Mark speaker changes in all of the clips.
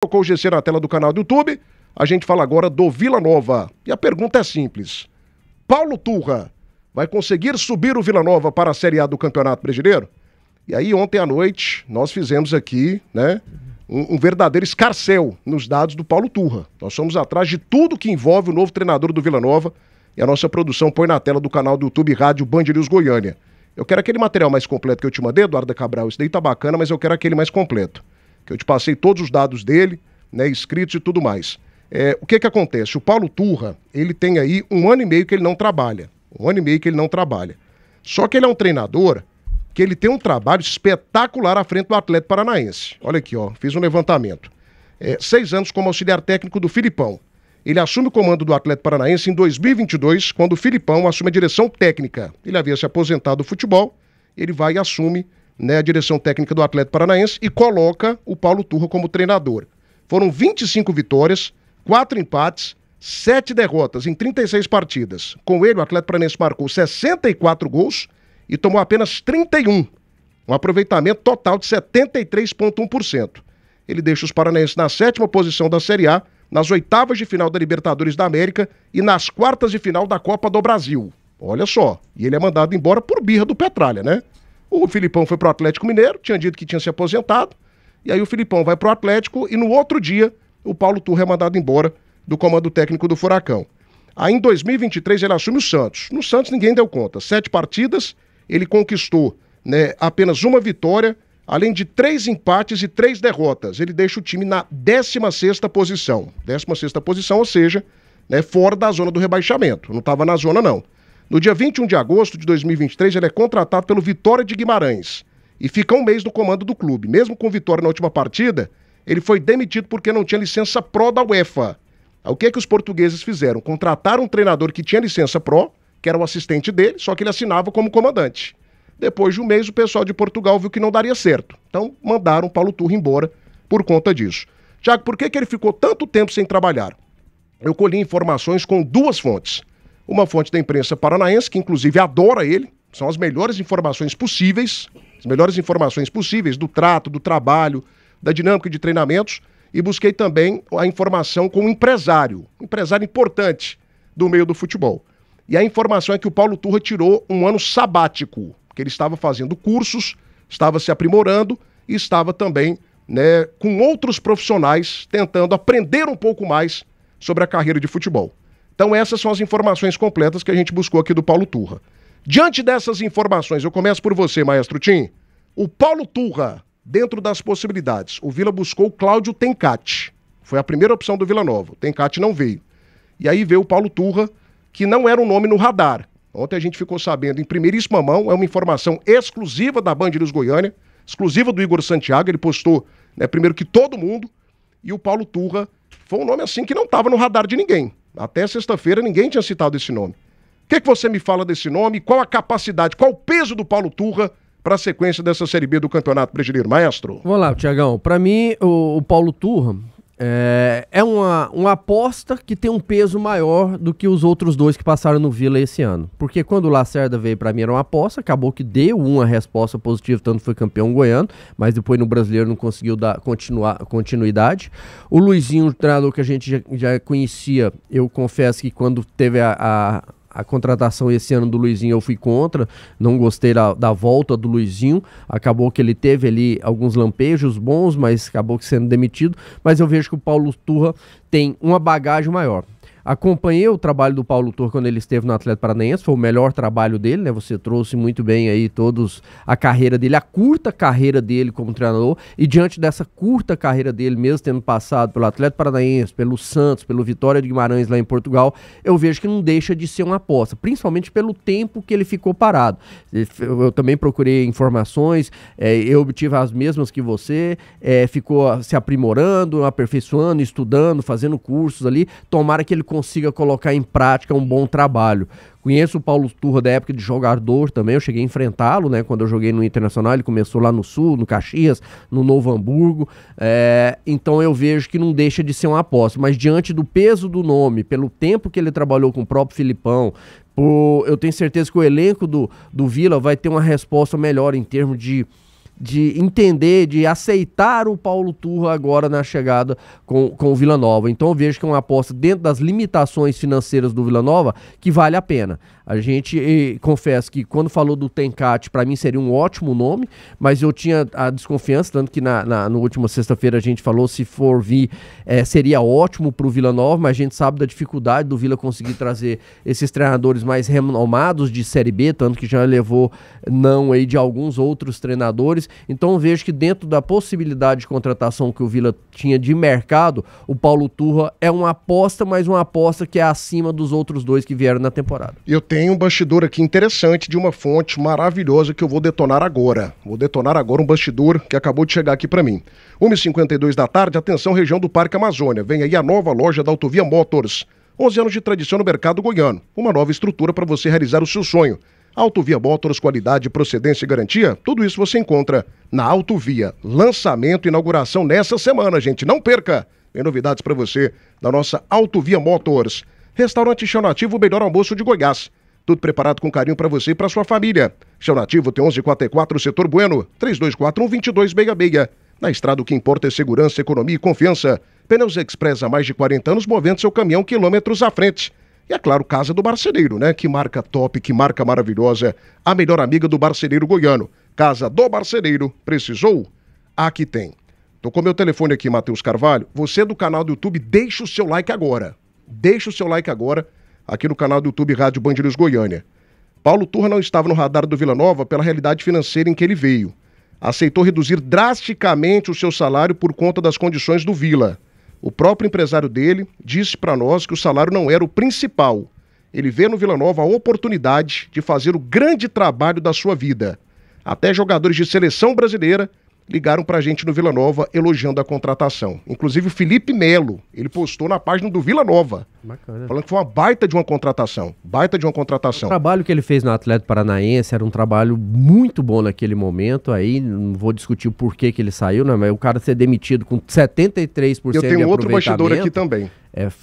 Speaker 1: Colocou o GC na tela do canal do YouTube. A gente fala agora do Vila Nova. E a pergunta é simples. Paulo Turra vai conseguir subir o Vila Nova para a Série A do Campeonato Brasileiro? E aí ontem à noite nós fizemos aqui, né, um verdadeiro escarcéu nos dados do Paulo Turra. Nós fomos atrás de tudo que envolve o novo treinador do Vila Nova e a nossa produção põe na tela do canal do YouTube Rádio Band News Goiânia. Eu quero aquele material mais completo que eu te mandei, Eduardo Cabral. Isso daí tá bacana, mas eu quero aquele mais completo. Que eu te passei todos os dados dele, né, escritos e tudo mais. O que acontece? O Paulo Turra, ele tem aí 1 ano e meio que ele não trabalha. 1 ano e meio que ele não trabalha. Só que ele é um treinador que ele tem um trabalho espetacular à frente do Atlético Paranaense. Olha aqui, ó, fiz um levantamento. 6 anos como auxiliar técnico do Filipão. Ele assume o comando do Atlético Paranaense em 2022, quando o Filipão assume a direção técnica. Ele havia se aposentado do futebol, ele vai e assume, né, a direção técnica do Atlético Paranaense e coloca o Paulo Turra como treinador. Foram 25 vitórias, 4 empates, 7 derrotas em 36 partidas. Com ele, o Atlético Paranaense marcou 64 gols e tomou apenas 31. Um aproveitamento total de 73,1%. Ele deixa os paranaenses na 7ª posição da Série A, nas 8ª de final da Libertadores da América e nas 4ª de final da Copa do Brasil. Olha só, e ele é mandado embora por birra do Petralha, né? O Filipão foi pro Atlético Mineiro, tinha dito que tinha se aposentado, e aí o Filipão vai pro Atlético e no outro dia o Paulo Turra é mandado embora do comando técnico do Furacão. Aí em 2023 ele assume o Santos. No Santos ninguém deu conta. 7 partidas, ele conquistou, né, apenas 1 vitória, além de 3 empates e 3 derrotas. Ele deixa o time na 16ª posição. 16ª posição, ou seja, né, fora da zona do rebaixamento. Não estava na zona, não. No dia 21 de agosto de 2023, ele é contratado pelo Vitória de Guimarães e fica 1 mês no comando do clube. Mesmo com vitória na última partida, ele foi demitido porque não tinha licença Pro da UEFA. O que os portugueses fizeram? Contrataram um treinador que tinha licença Pro, que era o assistente dele, só que ele assinava como comandante. Depois de 1 mês, o pessoal de Portugal viu que não daria certo. Então, mandaram o Paulo Turra embora por conta disso. Tiago, por que ele ficou tanto tempo sem trabalhar? Eu colhi informações com 2 fontes. Uma fonte da imprensa paranaense, que inclusive adora ele, são as melhores informações possíveis, do trato, do trabalho, da dinâmica de treinamentos, e busquei também a informação com um empresário importante do meio do futebol. E a informação é que o Paulo Turra tirou um ano sabático, que ele estava fazendo cursos, estava se aprimorando e estava também, né, com outros profissionais tentando aprender um pouco mais sobre a carreira de futebol. Então essas são as informações completas que a gente buscou aqui do Paulo Turra. Diante dessas informações, eu começo por você, Maestro Tim. O Paulo Turra, dentro das possibilidades, o Vila buscou o Cláudio Tencati. Foi a primeira opção do Vila Nova. O Tencati não veio. E aí veio o Paulo Turra, que não era um nome no radar. Ontem a gente ficou sabendo em primeiríssima mão, é uma informação exclusiva da Band News Goiânia, exclusiva do Igor Santiago, ele postou, né, primeiro que todo mundo, e o Paulo Turra foi um nome assim que não estava no radar de ninguém. Até sexta-feira ninguém tinha citado esse nome. O que você me fala desse nome? Qual a capacidade, qual o peso do Paulo Turra para a sequência dessa Série B do Campeonato Brasileiro, Maestro?
Speaker 2: Vamos lá, Tiagão. Para mim, o Paulo Turra é uma aposta que tem um peso maior do que os outros 2 que passaram no Vila esse ano. Porque quando o Lacerda veio, para mim era uma aposta, acabou que deu uma resposta positiva, tanto foi campeão goiano, mas depois no Brasileiro não conseguiu dar continuidade. O Luizinho, um treinador que a gente já conhecia, eu confesso que quando teve a contratação esse ano do Luizinho eu fui contra, não gostei da volta do Luizinho, acabou que ele teve ali alguns lampejos bons, mas acabou que sendo demitido, mas eu vejo que o Paulo Turra tem uma bagagem maior. Acompanhei o trabalho do Paulo Turra quando ele esteve no Atlético Paranaense, foi o melhor trabalho dele, né? Você trouxe muito bem aí a carreira dele, a curta carreira dele como treinador, e diante dessa curta carreira dele, mesmo tendo passado pelo Atlético Paranaense, pelo Santos, pelo Vitória de Guimarães lá em Portugal, eu vejo que não deixa de ser uma aposta, principalmente pelo tempo que ele ficou parado. Eu também procurei informações, eu obtive as mesmas que você, ficou se aprimorando, aperfeiçoando, estudando, fazendo cursos ali, tomara que ele consiga colocar em prática um bom trabalho. Conheço o Paulo Turra da época de jogador também, eu cheguei a enfrentá-lo, né, quando eu joguei no Internacional, ele começou lá no Sul, no Caxias, no Novo Hamburgo, então eu vejo que não deixa de ser uma aposta, mas diante do peso do nome, pelo tempo que ele trabalhou com o próprio Filipão, eu tenho certeza que o elenco do Vila vai ter uma resposta melhor em termos de entender, de aceitar o Paulo Turra agora na chegada com o Vila Nova. Então eu vejo que é uma aposta dentro das limitações financeiras do Vila Nova que vale a pena. A gente, confesso que quando falou do Tencate, para mim seria um ótimo nome, mas eu tinha a desconfiança, tanto que na última sexta-feira a gente falou, se for vir, seria ótimo para o Vila Nova, mas a gente sabe da dificuldade do Vila conseguir trazer esses treinadores mais renomados de Série B, tanto que já levou não aí de alguns outros treinadores. Então eu vejo que dentro da possibilidade de contratação que o Vila tinha de mercado, o Paulo Turra é uma aposta, mas uma aposta que é acima dos outros dois que vieram na temporada.
Speaker 1: Eu tenho um bastidor aqui interessante de uma fonte maravilhosa que eu vou detonar agora. Vou detonar agora um bastidor que acabou de chegar aqui para mim. 1h52 da tarde, atenção, região do Parque Amazônia. Vem aí a nova loja da Autovia Motors. 11 anos de tradição no mercado goiano. Uma nova estrutura para você realizar o seu sonho. Autovia Motors, qualidade, procedência e garantia, tudo isso você encontra na Autovia. Lançamento e inauguração nessa semana, gente. Não perca! Tem novidades para você da nossa Autovia Motors. Restaurante Chão Nativo, o melhor almoço de Goiás. Tudo preparado com carinho para você e para sua família. Chão Nativo tem 1144, Setor Bueno, 3241-2266. Na estrada o que importa é segurança, economia e confiança. Pneus Express há mais de 40 anos, movendo seu caminhão quilômetros à frente. E é claro, Casa do Marceneiro, né? Que marca top, que marca maravilhosa. A melhor amiga do marceneiro goiano. Casa do Marceneiro. Precisou? Aqui tem. Tô com meu telefone aqui, Matheus Carvalho. Você do canal do YouTube, deixa o seu like agora. Deixa o seu like agora aqui no canal do YouTube Rádio Band News Goiânia. Paulo Turra não estava no radar do Vila Nova pela realidade financeira em que ele veio. Aceitou reduzir drasticamente o seu salário por conta das condições do Vila. O próprio empresário dele disse para nós que o salário não era o principal. Ele vê no Vila Nova a oportunidade de fazer o grande trabalho da sua vida. Até jogadores de seleção brasileira ligaram pra gente no Vila Nova elogiando a contratação. Inclusive o Felipe Melo, ele postou na página do Vila Nova. Bacana. Falando que foi uma baita de uma contratação. Baita de uma contratação.
Speaker 2: O trabalho que ele fez no Atlético Paranaense era um trabalho muito bom naquele momento. Aí não vou discutir o porquê que ele saiu, né? Mas o cara ser demitido com 73% de aproveitamento...
Speaker 1: Eu tenho outro bastidor aqui também.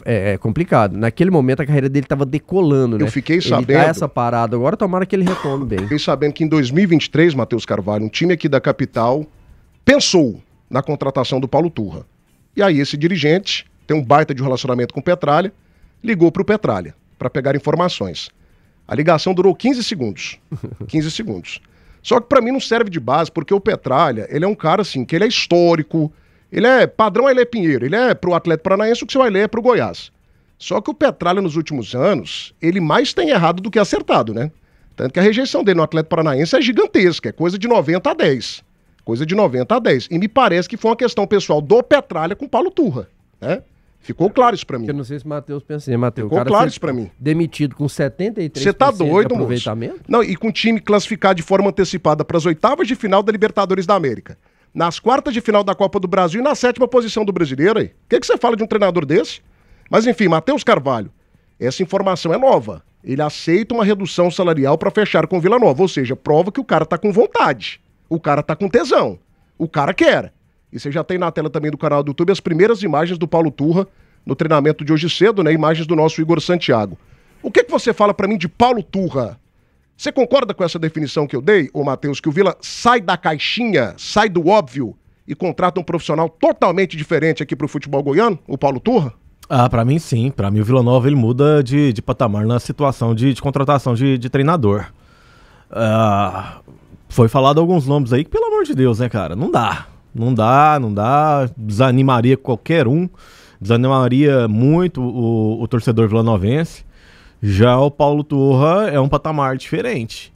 Speaker 2: É complicado. Naquele momento a carreira dele estava decolando, né?
Speaker 1: Eu fiquei sabendo...
Speaker 2: Ele tá essa parada agora, tomara que ele retome bem.
Speaker 1: Fiquei sabendo que em 2023, Matheus Carvalho, um time aqui da capital pensou na contratação do Paulo Turra. E aí esse dirigente tem um baita de relacionamento com o Petralha, ligou para o Petralha para pegar informações. A ligação durou 15 segundos. 15 segundos. Só que para mim não serve de base, porque o Petralha, ele é um cara assim, que ele é histórico, ele é padrão, ele é Pinheiro, ele é pro Atlético Paranaense, o que você vai ler é pro Goiás. Só que o Petralha nos últimos anos, ele mais tem errado do que acertado, né? Tanto que a rejeição dele no Atlético Paranaense é gigantesca, é coisa de 90 a 10. Coisa de 90 a 10. E me parece que foi uma questão pessoal do Petralha com o Paulo Turra, né? Ficou claro isso pra mim.
Speaker 2: Eu não sei se o Matheus pensa assim, Matheus.
Speaker 1: Ficou claro isso pra mim.
Speaker 2: Demitido com 73%
Speaker 1: Você tá doido,
Speaker 2: de aproveitamento?
Speaker 1: Moço? Não, e com o time classificado de forma antecipada para as oitavas de final da Libertadores da América, nas quartas de final da Copa do Brasil e na 7ª posição do Brasileiro aí. O que você fala de um treinador desse? Mas enfim, Matheus Carvalho, essa informação é nova. Ele aceita uma redução salarial para fechar com o Vila Nova, ou seja, prova que o cara tá com vontade. O cara tá com tesão. O cara quer. E você já tem na tela também do canal do YouTube as primeiras imagens do Paulo Turra no treinamento de hoje cedo, né? Imagens do nosso Igor Santiago. O que você fala pra mim de Paulo Turra? Você concorda com essa definição que eu dei, ô Matheus, que o Vila sai da caixinha, sai do óbvio e contrata um profissional totalmente diferente aqui pro futebol goiano, o Paulo Turra?
Speaker 3: Ah, pra mim sim. Pra mim o Vila Nova ele muda de patamar na situação de contratação de treinador. Foi falado alguns nomes aí que, pelo amor de Deus, né, cara? Não dá. Desanimaria qualquer um. Desanimaria muito o torcedor vilanovense. Já o Paulo Turra é um patamar diferente,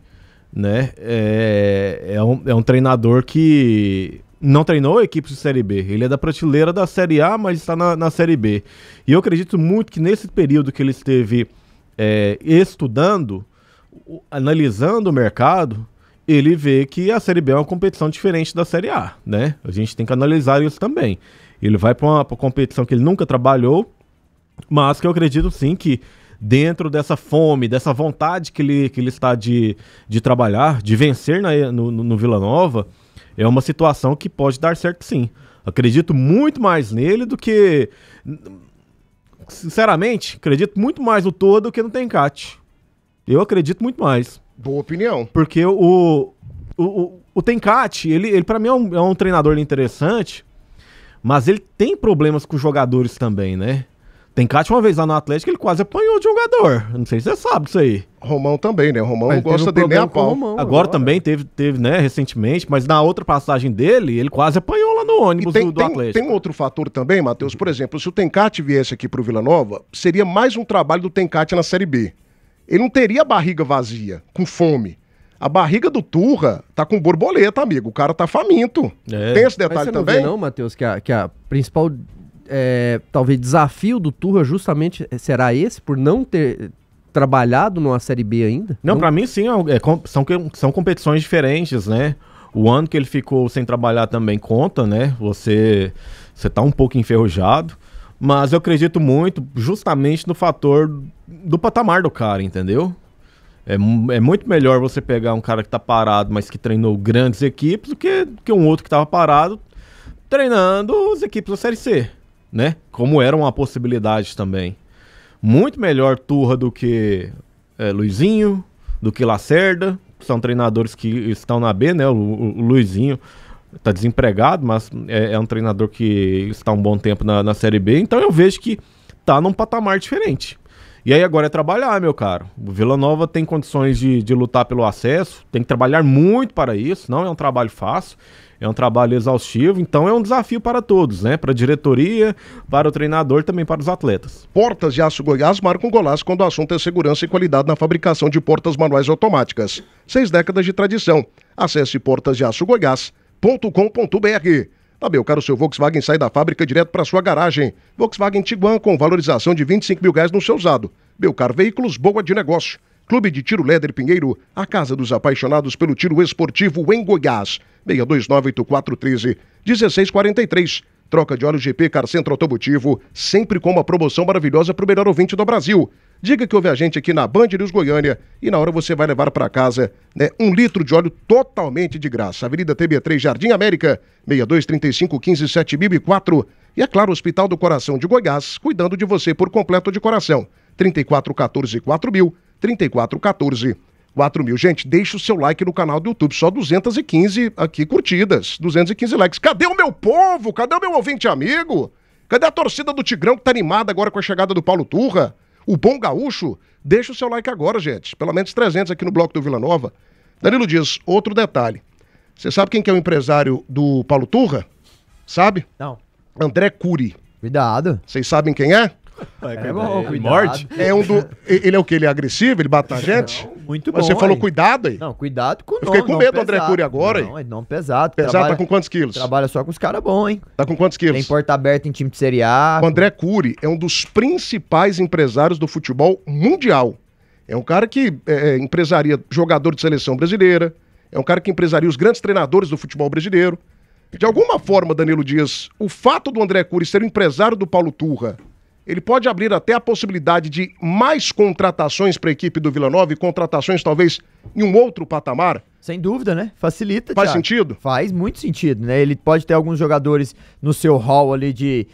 Speaker 3: né? É um treinador que não treinou equipes de Série B. Ele é da prateleira da Série A, mas está na Série B. E eu acredito muito que nesse período que ele esteve estudando, analisando o mercado, ele vê que a Série B é uma competição diferente da Série A, né? A gente tem que analisar isso também. Ele vai para uma competição que ele nunca trabalhou, mas que eu acredito sim que dentro dessa fome, dessa vontade que ele está de trabalhar, de vencer no Vila Nova, é uma situação que pode dar certo sim. Acredito muito mais nele do que... Sinceramente, acredito muito mais no Turra do que no Tencate. Eu acredito muito mais.
Speaker 1: Boa opinião.
Speaker 3: Porque O Tencati, ele para mim é um treinador interessante, mas ele tem problemas com os jogadores também, né? Tencati, uma vez lá no Atlético, ele quase apanhou de jogador. Não sei se você sabe disso aí.
Speaker 1: Romão também, né? Romão
Speaker 2: Mas
Speaker 1: gosta dele nem a pau.
Speaker 3: Agora também teve, né, recentemente, mas na outra passagem dele, ele quase apanhou lá no ônibus do Atlético.
Speaker 1: Tem outro fator também, Matheus. Por exemplo, se o Tencati viesse aqui pro Vila Nova, seria mais um trabalho do Tencati na Série B. Ele não teria a barriga vazia, com fome. A barriga do Turra tá com borboleta, amigo. O cara tá faminto. Tem esse detalhe.
Speaker 2: Mas você não
Speaker 1: também?
Speaker 2: vê não, Matheus, que a principal, talvez, desafio do Turra justamente será esse, por não ter trabalhado numa Série B ainda?
Speaker 3: Não, pra mim sim, são competições diferentes, né? O ano que ele ficou sem trabalhar também conta, né? Você tá um pouco enferrujado, mas eu acredito muito justamente no fator do patamar do cara, entendeu? É muito melhor você pegar um cara que tá parado, mas que treinou grandes equipes, do que um outro que tava parado treinando as equipes da Série C, né? Como era uma possibilidade também. Muito melhor Turra do que Luizinho, do que Lacerda, que são treinadores que estão na B, né? O Luizinho tá desempregado, mas é um treinador que está um bom tempo na Série B, então eu vejo que tá num patamar diferente. E aí agora é trabalhar, meu caro. O Vila Nova tem condições de lutar pelo acesso, tem que trabalhar muito para isso, não é um trabalho fácil, é um trabalho exaustivo, então é um desafio para todos, né? Para a diretoria, para o treinador, também para os atletas.
Speaker 1: Portas de Aço Goiás marcam golaço quando o assunto é segurança e qualidade na fabricação de portas manuais automáticas. 6 décadas de tradição. Acesse portasdeaçogoiás.com.br. Meu caro, seu Volkswagen sai da fábrica direto para sua garagem. Volkswagen Tiguan com valorização de R$25 mil no seu usado. Meu caro, veículos boa de negócio. Clube de Tiro Léder Pinheiro, a casa dos apaixonados pelo tiro esportivo em Goiás. 6298413-1643. Troca de óleo GP Car Centro Automotivo, sempre com uma promoção maravilhosa para o melhor ouvinte do Brasil. Diga que houve a gente aqui na Band News Goiânia e na hora você vai levar para casa, né, 1 litro de óleo totalmente de graça. Avenida TB3, Jardim América, 6235157004. E é claro, Hospital do Coração de Goiás, cuidando de você por completo de coração. 3414-4000, 3414-4000. Gente, deixa o seu like no canal do YouTube, só 215 aqui curtidas, 215 likes. Cadê o meu povo? Cadê o meu ouvinte amigo? Cadê a torcida do Tigrão que tá animada agora com a chegada do Paulo Turra? O bom gaúcho? Deixa o seu like agora, gente. Pelo menos 300 aqui no bloco do Vila Nova. Danilo Dias, outro detalhe. Você sabe quem que é o empresário do Paulo Turra? Sabe?
Speaker 4: Não.
Speaker 1: André Cury.
Speaker 4: Cuidado.
Speaker 1: Vocês sabem quem é?
Speaker 4: É bom, cuidado.
Speaker 3: Morde?
Speaker 1: Ele é o quê? Ele é agressivo? Ele bate na gente?
Speaker 4: Não, muito bom.
Speaker 1: Mas você falou
Speaker 4: aí.
Speaker 1: cuidado aí?
Speaker 4: Não, cuidado com o
Speaker 1: Eu
Speaker 4: nome.
Speaker 1: fiquei com medo do André Cury agora,
Speaker 4: Não, é nome pesado.
Speaker 1: Pesado, tá com quantos quilos?
Speaker 4: Trabalha só com os caras bons, hein?
Speaker 1: Tá com quantos quilos?
Speaker 4: Tem porta aberta em time de Série A.
Speaker 1: O André Cury é um dos principais empresários do futebol mundial. É um cara que empresaria jogador de seleção brasileira, é um cara que empresaria os grandes treinadores do futebol brasileiro. De alguma forma, Danilo Dias, o fato do André Cury ser o empresário do Paulo Turra, ele pode abrir até a possibilidade de mais contratações para a equipe do Vila Nova e contratações talvez em um outro patamar?
Speaker 4: Sem dúvida, né? Facilita,
Speaker 1: Faz
Speaker 4: Thiago.
Speaker 1: sentido?
Speaker 4: Faz muito sentido, né? Ele pode ter alguns jogadores no seu hall ali de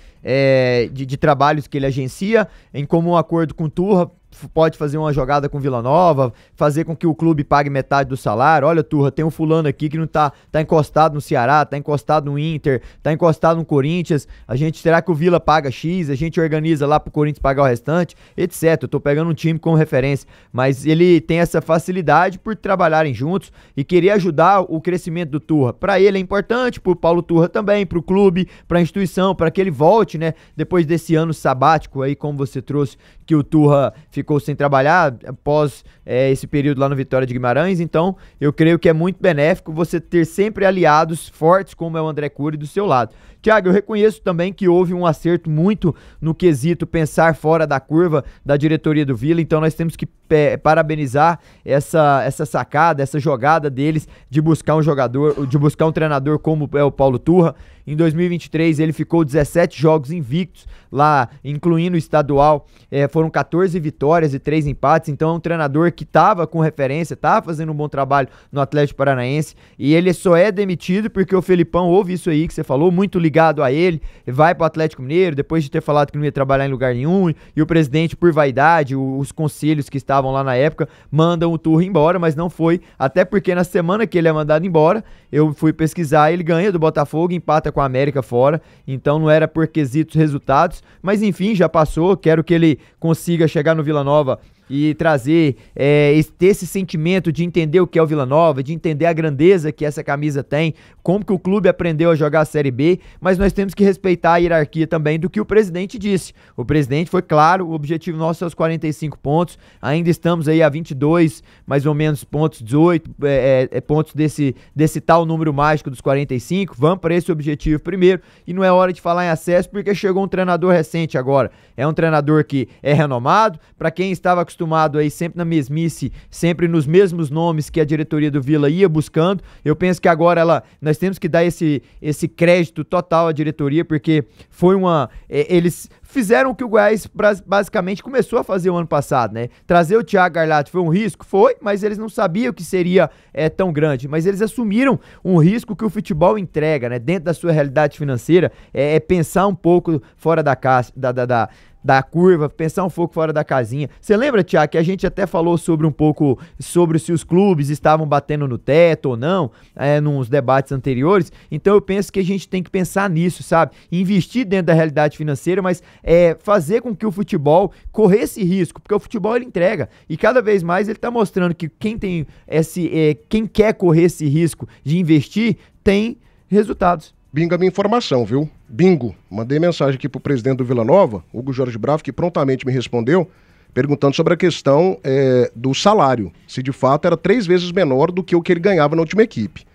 Speaker 4: trabalhos que ele agencia, em comum acordo com o Turra, pode fazer uma jogada com Vila Nova, fazer com que o clube pague metade do salário. Olha, Turra, tem um fulano aqui que não tá encostado no Ceará, tá encostado no Inter, tá encostado no Corinthians. Será que o Vila paga X? A gente organiza lá pro Corinthians pagar o restante, etc. Eu tô pegando um time como referência, mas ele tem essa facilidade por trabalharem juntos e querer ajudar o crescimento do Turra. Pra ele é importante, pro Paulo Turra também, pro clube, pra instituição, pra que ele volte, né? Depois desse ano sabático aí, como você trouxe, que o Turra ficou sem trabalhar após esse período lá no Vitória de Guimarães. Então eu creio que é muito benéfico você ter sempre aliados fortes como é o André Cury do seu lado. Thiago, eu reconheço também que houve um acerto muito no quesito pensar fora da curva da diretoria do Vila, então nós temos que parabenizar essa sacada, essa jogada deles de buscar um jogador, de buscar um treinador como é o Paulo Turra. Em 2023 ele ficou 17 jogos invictos lá, incluindo o estadual, foram 14 vitórias e 3 empates, então é um treinador que estava com referência, estava fazendo um bom trabalho no Atlético Paranaense, e ele só é demitido porque o Felipão ouve isso aí que você falou, muito ligado a ele, vai pro Atlético Mineiro, depois de ter falado que não ia trabalhar em lugar nenhum, e o presidente, por vaidade, os conselhos que estavam lá na época, mandam o Turra embora, mas não foi, até porque na semana que ele é mandado embora, eu fui pesquisar, ele ganha do Botafogo, empata com a América fora, então não era por quesitos resultados, mas enfim, já passou, quero que ele consiga chegar no Vila Nova e trazer esse sentimento de entender o que é o Vila Nova, de entender a grandeza que essa camisa tem, como que o clube aprendeu a jogar a Série B, mas nós temos que respeitar a hierarquia também do que o presidente disse. O presidente foi claro, o objetivo nosso é os 45 pontos, ainda estamos aí a 22, mais ou menos pontos, 18 pontos desse tal número mágico dos 45, vamos para esse objetivo primeiro, e não é hora de falar em acesso porque chegou um treinador recente agora, é um treinador que é renomado, para quem estava acostumado aí sempre na mesmice, sempre nos mesmos nomes que a diretoria do Vila ia buscando, eu penso que agora nós temos que dar esse crédito total à diretoria, porque foi eles fizeram o que o Goiás basicamente começou a fazer o ano passado, né? Trazer o Thiago Garlatti foi um risco? Foi, mas eles não sabiam que seria tão grande, mas eles assumiram um risco que o futebol entrega, né? Dentro da sua realidade financeira, pensar um pouco fora da casa, da curva, pensar um pouco fora da casinha. Você lembra, Thiago, que a gente até falou sobre se os clubes estavam batendo no teto ou não, nos debates anteriores? Então eu penso que a gente tem que pensar nisso, sabe? Investir dentro da realidade financeira, mas fazer com que o futebol corra esse risco, porque o futebol ele entrega, e cada vez mais ele tá mostrando que quem quer correr esse risco de investir, tem resultados.
Speaker 1: Bingo a minha informação, viu? Bingo. Mandei mensagem aqui pro presidente do Vila Nova, Hugo Jorge Bravo, que prontamente me respondeu, perguntando sobre a questão do salário. Se de fato era 3 vezes menor do que o que ele ganhava na última equipe.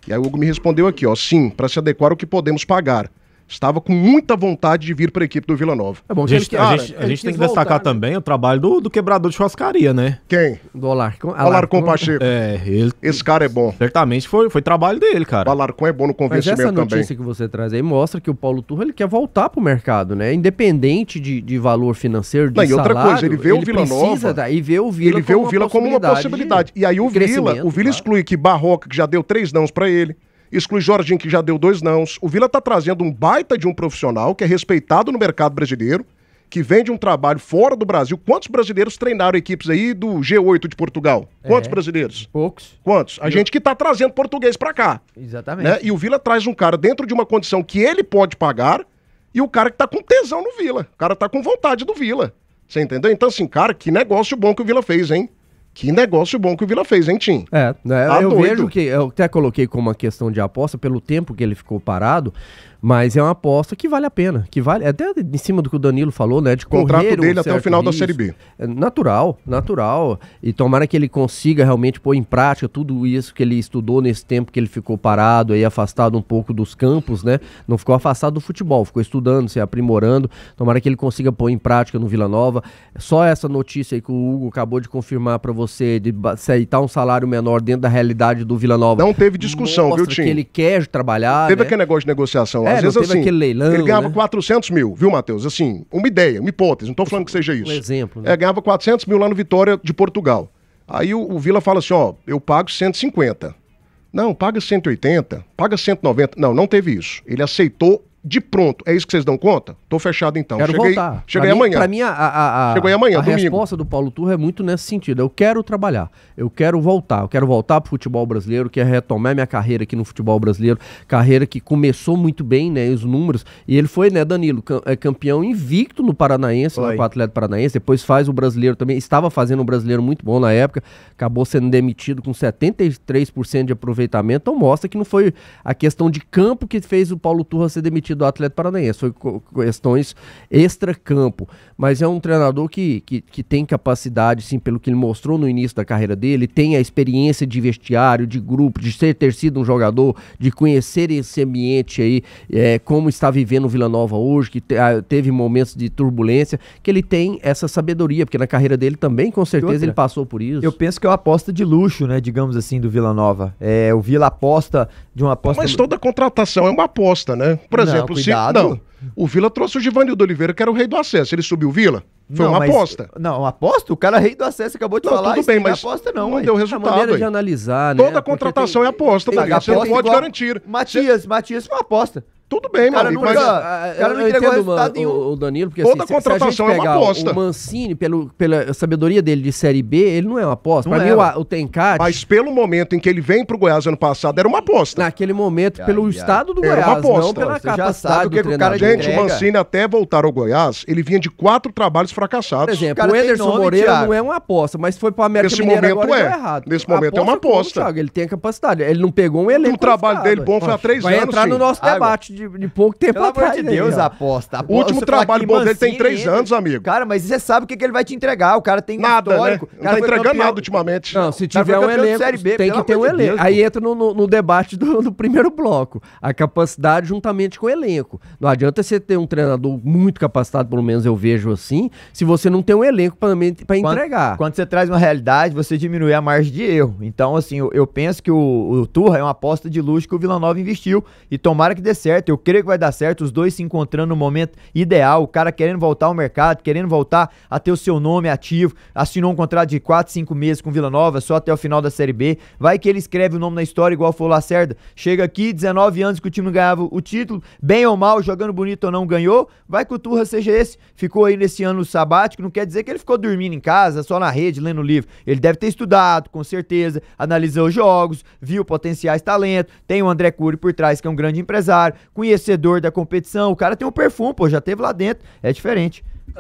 Speaker 1: E aí o Hugo me respondeu aqui, sim, para se adequar ao que podemos pagar. Estava com muita vontade de vir para a equipe do Vila Nova.
Speaker 3: É bom, a gente tem que destacar também o trabalho do quebrador de churrascaria, né?
Speaker 1: Quem?
Speaker 2: Do Alarcon.
Speaker 1: Alarcon Pacheco. Esse cara é bom.
Speaker 3: Certamente foi trabalho dele, cara.
Speaker 1: O Alarcon é bom no convencimento também.
Speaker 2: Mas essa notícia que você traz aí mostra que o Paulo Turra ele quer voltar pro mercado, né? Independente de valor financeiro, de salário. E outra coisa,
Speaker 1: ele vê o Vila Nova.
Speaker 2: E vê o Vila
Speaker 1: como uma possibilidade. E aí o Vila exclui que Barroca, que já deu 3 nãos para ele. Exclui Jorginho, que já deu 2 nãos. O Vila tá trazendo um baita de um profissional que é respeitado no mercado brasileiro, que vem de um trabalho fora do Brasil. Quantos brasileiros treinaram equipes aí do G8 de Portugal? Quantos brasileiros?
Speaker 4: Poucos.
Speaker 1: Quantos? A gente que tá trazendo português pra cá.
Speaker 4: Exatamente.
Speaker 1: Né? E o Vila traz um cara dentro de uma condição que ele pode pagar e o cara que tá com tesão no Vila. O cara tá com vontade do Vila. Você entendeu? Então assim, cara, que negócio bom que o Vila fez, hein? Que negócio bom que o Vila fez, hein, Tim?
Speaker 2: Eu vejo que, eu até coloquei como uma questão de aposta pelo tempo que ele ficou parado, mas é uma aposta que vale a pena, que vale, até em cima do que o Danilo falou, né, de correr
Speaker 1: contrato dele até o final da Série B.
Speaker 2: Natural, e tomara que ele consiga realmente pôr em prática tudo isso que ele estudou nesse tempo que ele ficou parado, aí afastado um pouco dos campos, né, não ficou afastado do futebol, ficou estudando, se aprimorando, tomara que ele consiga pôr em prática no Vila Nova. Só essa notícia aí que o Hugo acabou de confirmar pra você, de aceitar um salário menor dentro da realidade do Vila Nova.
Speaker 1: Não teve discussão, viu, Tim?
Speaker 2: Que ele quer trabalhar,
Speaker 1: teve aquele negócio de negociação. Às vezes,
Speaker 2: assim, aquele leilão,
Speaker 1: ele ganhava 400 mil, viu, Matheus? Assim, uma ideia, uma hipótese, não tô falando que seja isso.
Speaker 2: Um exemplo, né?
Speaker 1: Ganhava 400 mil lá no Vitória de Portugal. Aí o Vila fala assim, eu pago 150. Não, paga 180, paga 190. Não teve isso. Ele aceitou de pronto. É isso que vocês dão conta? Tô fechado então.
Speaker 2: Quero voltar.
Speaker 1: Cheguei amanhã.
Speaker 2: Pra mim,
Speaker 1: Chegou aí amanhã, domingo.
Speaker 2: Resposta do Paulo Turra é muito nesse sentido. Eu quero trabalhar. Eu quero voltar pro futebol brasileiro, quero retomar minha carreira aqui no futebol brasileiro. Carreira que começou muito bem, né? Os números. E ele foi, né, Danilo, campeão invicto no Paranaense, lá com o Atlético Paranaense. Depois faz o brasileiro também. Estava fazendo um brasileiro muito bom na época. Acabou sendo demitido com 73% de aproveitamento. Então mostra que não foi a questão de campo que fez o Paulo Turra ser demitido demitido do Atlético Paranaense, foi questões extra-campo. Mas é um treinador que tem capacidade, sim, pelo que ele mostrou no início da carreira dele, tem a experiência de vestiário, de grupo, de ter sido um jogador, de conhecer esse ambiente aí, como está vivendo o Vila Nova hoje, que teve momentos de turbulência, que ele tem essa sabedoria, porque na carreira dele também, com certeza, ele passou por isso.
Speaker 4: Eu penso que é uma aposta de luxo, né, digamos assim, do Vila Nova. O Vila aposta de uma aposta...
Speaker 1: Mas toda contratação é uma aposta, né? Por exemplo, o Vila trouxe o Givanildo Oliveira, que era o rei do acesso. Ele subiu o Vila? Foi uma aposta.
Speaker 4: Não, uma aposta? O cara rei do acesso acabou de falar.
Speaker 1: Tudo bem, mas
Speaker 4: aposta não
Speaker 1: deu resultado.
Speaker 2: A maneira de analisar, né?
Speaker 1: Toda contratação é aposta, você não pode garantir.
Speaker 4: Matias foi uma aposta.
Speaker 1: Tudo bem,
Speaker 4: cara,
Speaker 1: amigo,
Speaker 4: mas... cara não entregou resultado nenhum.
Speaker 2: O Danilo, porque
Speaker 1: toda
Speaker 2: assim,
Speaker 1: contratação é uma aposta.
Speaker 2: O Mancini, pela sabedoria dele de Série B, ele não é uma aposta. Pra mim, o Tencate...
Speaker 1: Mas pelo momento em que ele vem pro Goiás ano passado, era uma aposta.
Speaker 2: Naquele momento, pelo estado do Goiás,
Speaker 1: era uma aposta.
Speaker 2: não pela
Speaker 4: Você já
Speaker 2: capacidade
Speaker 4: sabe o que
Speaker 2: do
Speaker 4: o cara
Speaker 1: Gente, o Mancini até voltar ao Goiás, ele vinha de 4 trabalhos fracassados.
Speaker 2: Por exemplo, o Ederson Moreira não é uma aposta, mas foi pro América Mineiro agora e deu errado.
Speaker 1: Nesse momento é uma aposta.
Speaker 2: Ele tem a capacidade. Ele não pegou um elenco.
Speaker 1: O trabalho dele bom foi há 3 anos,
Speaker 2: vai entrar no nosso debate de pouco tempo
Speaker 4: atrás. Pelo amor de Deus, aposta.
Speaker 1: O último trabalho bom dele tem 3 anos, amigo.
Speaker 4: Cara, mas você sabe o que ele vai te entregar. O cara tem
Speaker 1: nada,
Speaker 4: histórico.
Speaker 1: Né? Não tá entregando nada ultimamente.
Speaker 2: Não, se tiver um elenco, tem que ter um elenco. Aí entra no debate do primeiro bloco. A capacidade juntamente com o elenco. Não adianta você ter um treinador muito capacitado, pelo menos eu vejo assim, se você não tem um elenco para entregar.
Speaker 4: Quando você traz uma realidade, você diminui a margem de erro. Então, assim, eu penso que o Turra é uma aposta de luxo que o Vila Nova investiu. E tomara que dê certo. Eu creio que vai dar certo. Os dois se encontrando no momento ideal. O cara querendo voltar ao mercado, querendo voltar a ter o seu nome ativo. Assinou um contrato de 4, 5 meses com o Vila Nova, só até o final da Série B. Vai que ele escreve o nome na história, igual foi o Lacerda. Chega aqui, 19 anos que o time não ganhava o título, bem ou mal, jogando bonito ou não, ganhou. Vai que o Turra seja esse. Ficou aí nesse ano sabático, não quer dizer que ele ficou dormindo em casa, só na rede, lendo livro. Ele deve ter estudado, com certeza, analisou os jogos, viu potenciais talentos. Tem o André Cury por trás, que é um grande empresário, conhecedor da competição. O cara tem um perfume, pô, já teve lá dentro. É diferente.